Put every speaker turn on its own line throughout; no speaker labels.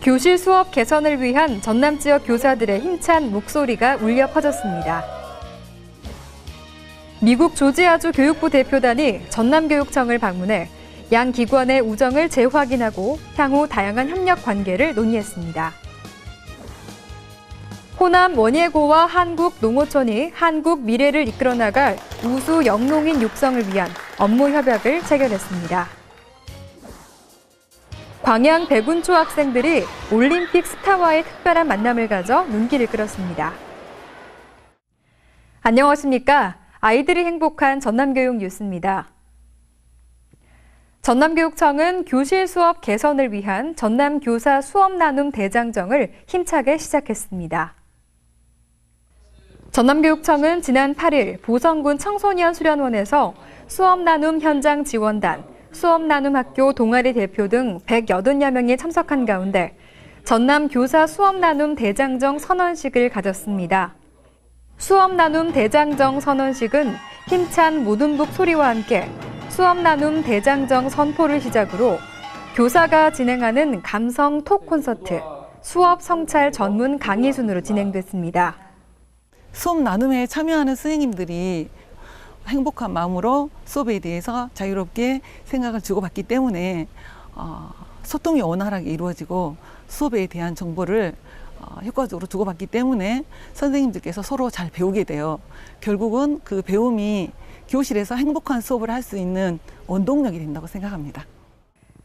교실 수업 개선을 위한 전남 지역 교사들의 힘찬 목소리가 울려 퍼졌습니다. 미국 조지아주 교육부 대표단이 전남교육청을 방문해 양 기관의 우정을 재확인하고 향후 다양한 협력 관계를 논의했습니다. 호남 원예고와 한국농어촌이 한국 미래를 이끌어 나갈 우수 영농인 육성을 위한 업무 협약을 체결했습니다. 광양 백운초 학생들이 올림픽 스타와의 특별한 만남을 가져 눈길을 끌었습니다. 안녕하십니까? 아이들이 행복한 전남교육 뉴스입니다. 전남교육청은 교실 수업 개선을 위한 전남교사 수업 나눔 대장정을 힘차게 시작했습니다. 전남교육청은 지난 8일 보성군 청소년 수련원에서 수업 나눔 현장 지원단, 수업 나눔 학교 동아리 대표 등 180여 명이 참석한 가운데 전남 교사 수업 나눔 대장정 선언식을 가졌습니다. 수업 나눔 대장정 선언식은 힘찬 모든북 소리와 함께 수업 나눔 대장정 선포를 시작으로 교사가 진행하는 감성 톡 콘서트, 수업 성찰 전문 강의 순으로 진행됐습니다.
수업 나눔에 참여하는 선생님들이 행복한 마음으로 수업에 대해서 자유롭게 생각을 주고받기 때문에 소통이 원활하게 이루어지고 수업에 대한 정보를 효과적으로 주고받기 때문에 선생님들께서 서로 잘 배우게 돼요. 결국은 그 배움이 교실에서 행복한 수업을 할 수 있는 원동력이 된다고 생각합니다.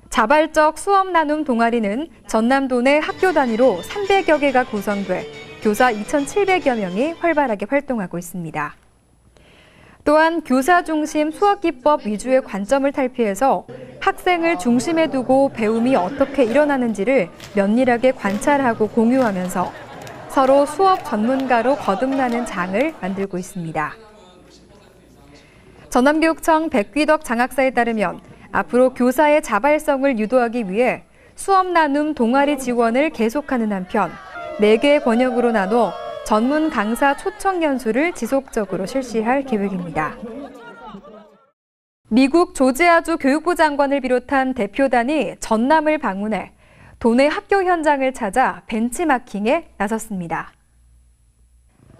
자발적 수업 나눔 동아리는 전남도 내 학교 단위로 300여 개가 구성돼 교사 2,700여 명이 활발하게 활동하고 있습니다. 또한 교사 중심 수업 기법 위주의 관점을 탈피해서 학생을 중심에 두고 배움이 어떻게 일어나는지를 면밀하게 관찰하고 공유하면서 서로 수업 전문가로 거듭나는 장을 만들고 있습니다. 전남교육청 백귀덕 장학사에 따르면 앞으로 교사의 자발성을 유도하기 위해 수업 나눔 동아리 지원을 계속하는 한편 4개의 권역으로 나눠 전문 강사 초청 연수를 지속적으로 실시할 계획입니다. 미국 조지아주 교육부 장관을 비롯한 대표단이 전남을 방문해 도내 학교 현장을 찾아 벤치마킹에 나섰습니다.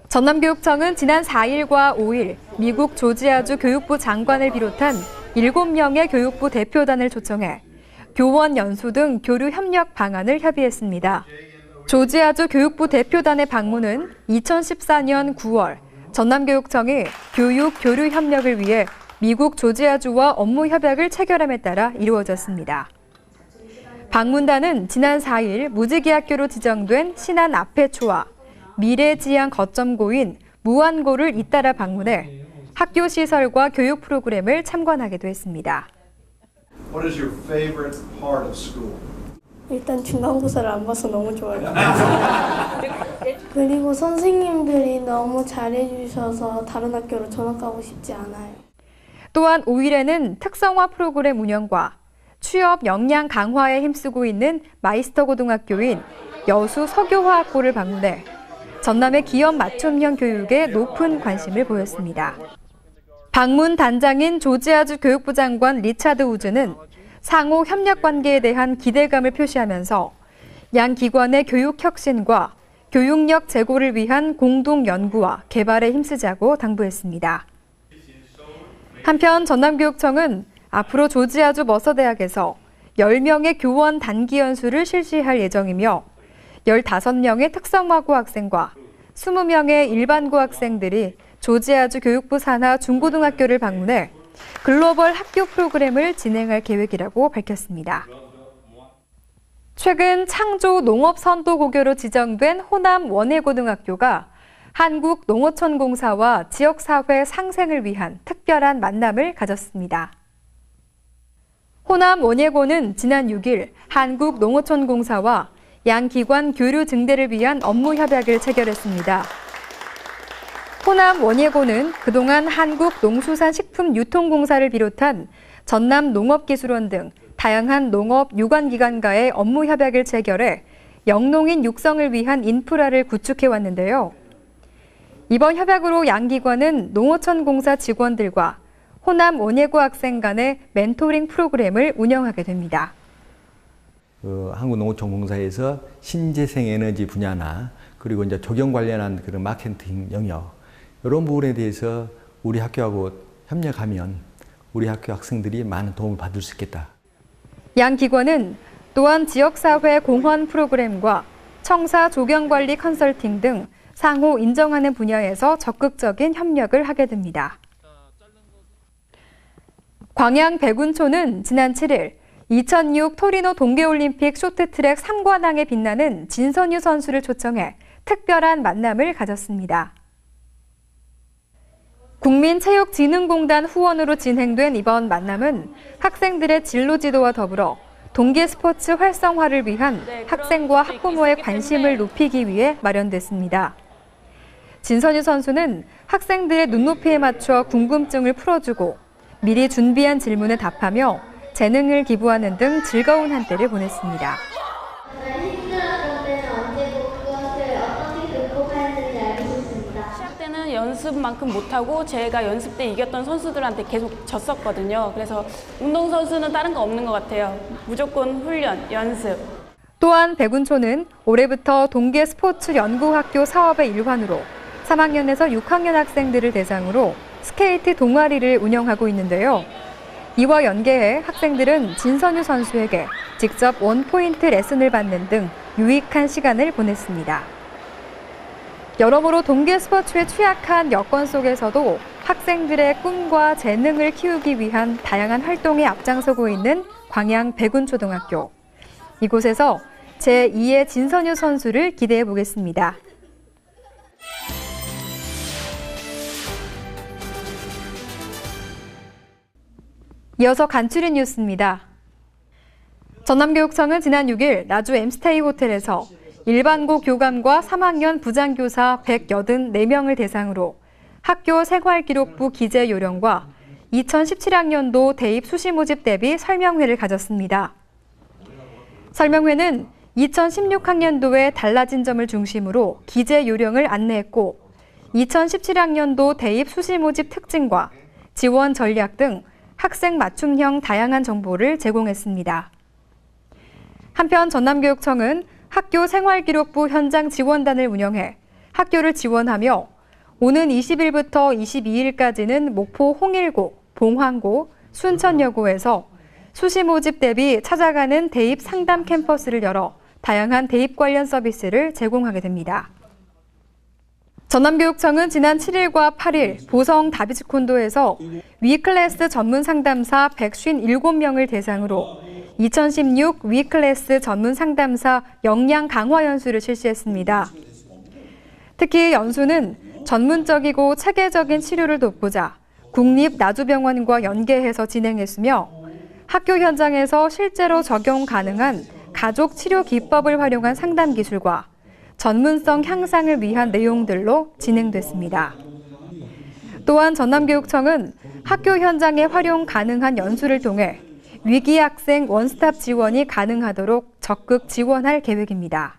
전남교육청은 지난 4일과 5일 미국 조지아주 교육부 장관을 비롯한 7명의 교육부 대표단을 초청해 교원 연수 등 교류 협력 방안을 협의했습니다. 조지아주 교육부 대표단의 방문은 2014년 9월 전남교육청이 교육 교류 협력을 위해 미국 조지아주와 업무 협약을 체결함에 따라 이루어졌습니다. 방문단은 지난 4일 무지개학교로 지정된 신안 앞에초와 미래지향 거점고인 무안고를 잇따라 방문해 학교 시설과 교육 프로그램을 참관하기도 했습니다.
What is your favorite part of school?
일단 중간고사를 안 봐서 너무 좋아요. 그리고 선생님들이 너무 잘해주셔서 다른 학교로 전학 가고 싶지 않아요.
또한 5일에는 특성화 프로그램 운영과 취업 역량 강화에 힘쓰고 있는 마이스터 고등학교인 여수 서교화학고를 방문해 전남의 기업 맞춤형 교육에 높은 관심을 보였습니다. 방문 단장인 조지아주 교육부 장관 리차드 우즈는 상호 협력 관계에 대한 기대감을 표시하면서 양 기관의 교육 혁신과 교육력 제고를 위한 공동 연구와 개발에 힘쓰자고 당부했습니다. 한편 전남교육청은 앞으로 조지아주 머서대학에서 10명의 교원 단기 연수를 실시할 예정이며 15명의 특성화고 학생과 20명의 일반고 학생들이 조지아주 교육부 산하 중고등학교를 방문해 글로벌 학교 프로그램을 진행할 계획이라고 밝혔습니다. 최근 창조 농업 선도 고교로 지정된 호남 원예고등학교가 한국농어촌공사와 지역사회 상생을 위한 특별한 만남을 가졌습니다. 호남 원예고는 지난 6일 한국농어촌공사와 양 기관 교류 증대를 위한 업무 협약을 체결했습니다. 호남 원예고는 그동안 한국농수산식품유통공사를 비롯한 전남농업기술원 등 다양한 농업 유관기관과의 업무 협약을 체결해 영농인 육성을 위한 인프라를 구축해왔는데요. 이번 협약으로 양 기관은 농어촌공사 직원들과 호남 원예고 학생 간의 멘토링 프로그램을 운영하게 됩니다.
한국농어촌공사에서 신재생에너지 분야나 그리고 이제 조경 관련한 그런 마케팅 영역 이런 부분에 대해서 우리 학교하고 협력하면 우리 학교 학생들이 많은 도움을 받을 수 있겠다.
양 기관은 또한 지역사회 공헌 프로그램과 청사 조경관리 컨설팅 등 상호 인정하는 분야에서 적극적인 협력을 하게 됩니다. 광양 백운초는 지난 7일 2006 토리노 동계올림픽 쇼트트랙 3관왕에 빛나는 진선유 선수를 초청해 특별한 만남을 가졌습니다. 국민체육진흥공단 후원으로 진행된 이번 만남은 학생들의 진로 지도와 더불어 동계 스포츠 활성화를 위한 학생과 학부모의 관심을 높이기 위해 마련됐습니다. 진선유 선수는 학생들의 눈높이에 맞춰 궁금증을 풀어주고 미리 준비한 질문에 답하며 재능을 기부하는 등 즐거운 한때를 보냈습니다.
시합 때는 연습만큼 못하고 제가 연습 때 이겼던 선수들한테 계속 졌었거든요. 그래서 운동선수는 다른 거 없는 것 같아요. 무조건 훈련, 연습.
또한 백운초는 올해부터 동계 스포츠 연구학교 사업의 일환으로 3학년에서 6학년 학생들을 대상으로 스케이트 동아리를 운영하고 있는데요. 이와 연계해 학생들은 진선유 선수에게 직접 원포인트 레슨을 받는 등 유익한 시간을 보냈습니다. 여러모로 동계 스포츠에 취약한 여건 속에서도 학생들의 꿈과 재능을 키우기 위한 다양한 활동에 앞장서고 있는 광양 백운초등학교. 이곳에서 제2의 진선유 선수를 기대해 보겠습니다. 이어서 간추린 뉴스입니다. 전남교육청은 지난 6일 나주 엠스테이 호텔에서 일반고 교감과 3학년 부장교사 184명을 대상으로 학교 생활기록부 기재 요령과 2017학년도 대입 수시 모집 대비 설명회를 가졌습니다. 설명회는 2016학년도에 달라진 점을 중심으로 기재 요령을 안내했고 2017학년도 대입 수시 모집 특징과 지원 전략 등 학생 맞춤형 다양한 정보를 제공했습니다. 한편 전남교육청은 학교 생활기록부 현장 지원단을 운영해 학교를 지원하며 오는 20일부터 22일까지는 목포 홍일고, 봉황고, 순천여고에서 수시 모집 대비 찾아가는 대입 상담 캠퍼스를 열어 다양한 대입 관련 서비스를 제공하게 됩니다. 전남교육청은 지난 7일과 8일 보성 다비치콘도에서 위클래스 전문 상담사 157명을 대상으로 2016 위클래스 전문 상담사 역량 강화 연수를 실시했습니다. 특히 연수는 전문적이고 체계적인 치료를 돕고자 국립나주병원과 연계해서 진행했으며 학교 현장에서 실제로 적용 가능한 가족 치료 기법을 활용한 상담 기술과 전문성 향상을 위한 내용들로 진행됐습니다. 또한 전남교육청은 학교 현장에 활용 가능한 연수를 통해 위기 학생 원스톱 지원이 가능하도록 적극 지원할 계획입니다.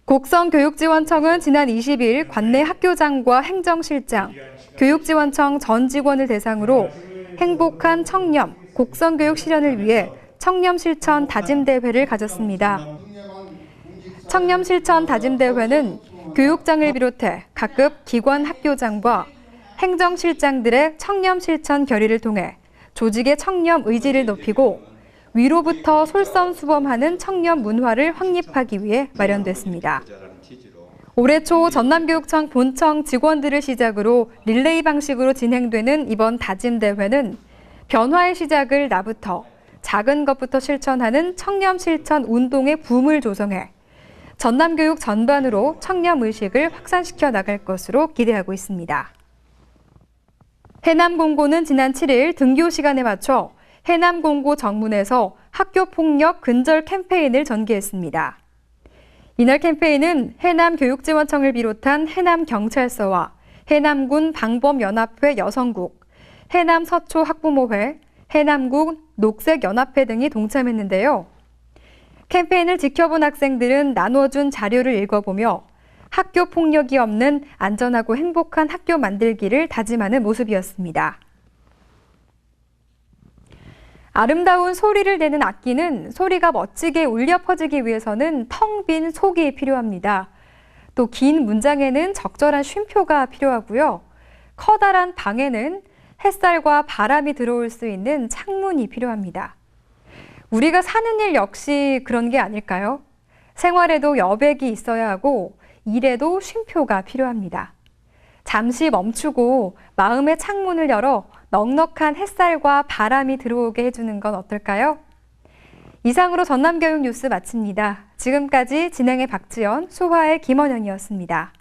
곡성교육지원청은 지난 20일 관내 학교장과 행정실장, 교육지원청 전 직원을 대상으로 행복한 청렴, 곡성교육 실현을 위해 청렴실천 다짐대회를 가졌습니다. 청렴실천 다짐대회는 교육장을 비롯해 각급 기관 학교장과 행정실장들의 청렴실천 결의를 통해 조직의 청렴 의지를 높이고 위로부터 솔선수범하는 청렴 문화를 확립하기 위해 마련됐습니다. 올해 초 전남교육청 본청 직원들을 시작으로 릴레이 방식으로 진행되는 이번 다짐대회는 변화의 시작을 나부터 작은 것부터 실천하는 청렴실천 운동의 붐을 조성해 전남교육 전반으로 청렴의식을 확산시켜 나갈 것으로 기대하고 있습니다. 해남공고는 지난 7일 등교 시간에 맞춰 해남공고 정문에서 학교폭력 근절 캠페인을 전개했습니다. 이날 캠페인은 해남교육지원청을 비롯한 해남경찰서와 해남군 방범연합회 여성국, 해남서초 학부모회, 해남군 녹색연합회 등이 동참했는데요. 캠페인을 지켜본 학생들은 나눠준 자료를 읽어보며 학교 폭력이 없는 안전하고 행복한 학교 만들기를 다짐하는 모습이었습니다. 아름다운 소리를 내는 악기는 소리가 멋지게 울려 퍼지기 위해서는 텅 빈 속이 필요합니다. 또 긴 문장에는 적절한 쉼표가 필요하고요. 커다란 방에는 햇살과 바람이 들어올 수 있는 창문이 필요합니다. 우리가 사는 일 역시 그런 게 아닐까요? 생활에도 여백이 있어야 하고 일에도 쉼표가 필요합니다. 잠시 멈추고 마음의 창문을 열어 넉넉한 햇살과 바람이 들어오게 해주는 건 어떨까요? 이상으로 전남교육 뉴스 마칩니다. 지금까지 진행의 박지연, 수화의 김원영이었습니다.